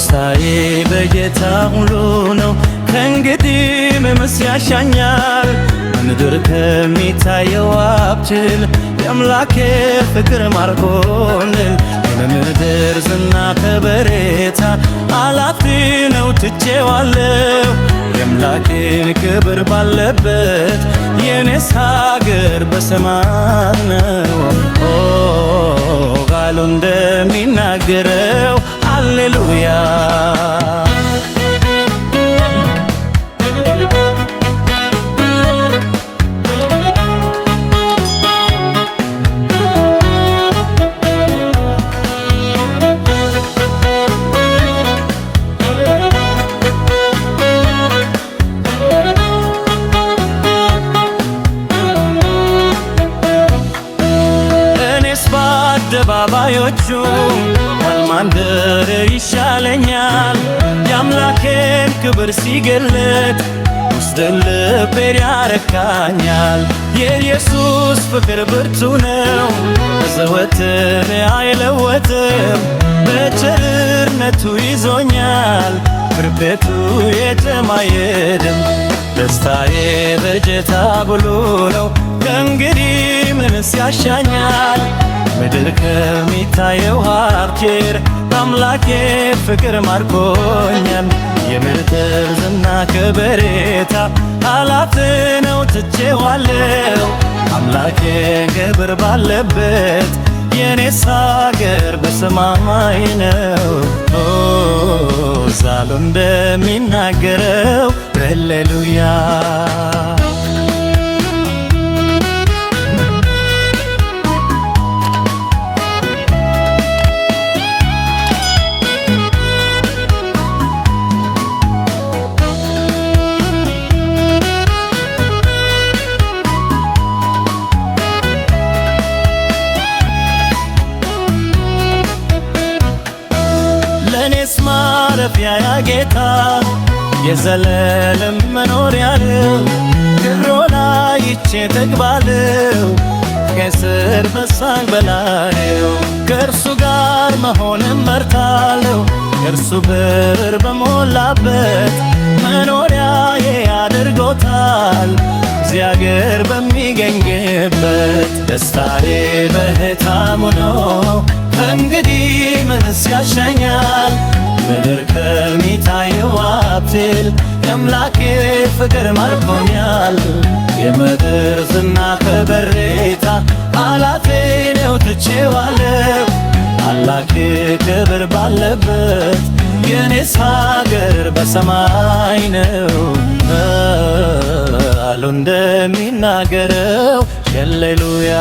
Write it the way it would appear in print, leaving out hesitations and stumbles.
ደስታዬ በጌታ ሙሉ ነው። ከእንግዲህ ምንስ ያሻኛል? ምድር ከሚታየው ሀብትል የአምላኬ ፍቅር ማርኮን የምድር ዝና ከበሬታ አላፊ ነው ትቼዋለሁ። የአምላኬን ክብር ባለበት የኔስ ሀገር በሰማይ ነው። ቃሉ እንደሚናገረው ሃሌሉያ አደባባዮቹ ማንደር ይሻለኛል። የአምላኬን ክብር ሲገለጥ ውስጥ ልቤን ያረካኛል። የኢየሱስ ፍቅር ብርቱ ነው፣ ዘወትር አይለወጥም። በቸርነቱ ይዞኛል፣ ፍርዱ የትም አይሄድም። ደስታዬ በጌታ ሙሉ ነው። ከእንግዲህ ምንስ ያሻኛል? ምድር ከሚታየው ሀብቴር አምላኬ ፍቅር ማርኮኛል። የምድር ዝና ከበሬታ አላፊ ነው ትቼዋለሁ። አምላኬ ክብር ባለበት የኔስ ሀገር በሰማይ ነው። ቃሉ እንደሚናገረው ሃሌሉያ ለኔስ ማረፊያ ያጌታ የዘላለም መኖሪያ ነው። ክብሩን አይቼ እጠግባለሁ፣ ከስር መሳቅ በላይው ከእርሱ ጋር መሆንን መርጣለሁ። እርሱ ብር በሞላበት መኖሪያዬ አድርጎታል፣ እግዚአብሔር በሚገኝበት። ደስታዬ በሕታሙ ነው፣ ከእንግዲህ ምንስ ያሻኛል? ምድር ከሚታየው ሀብቴል የአምላኬ ፍቅር ማርኮኛል። የምድር ዝና ከበሬታ አላፊ ነው ትቼዋለሁ። አምላኬ ክብር ባለበት የኔስ ሀገር በሰማይ ነው። ቃሉ እንደሚናገረው ሃሌሉያ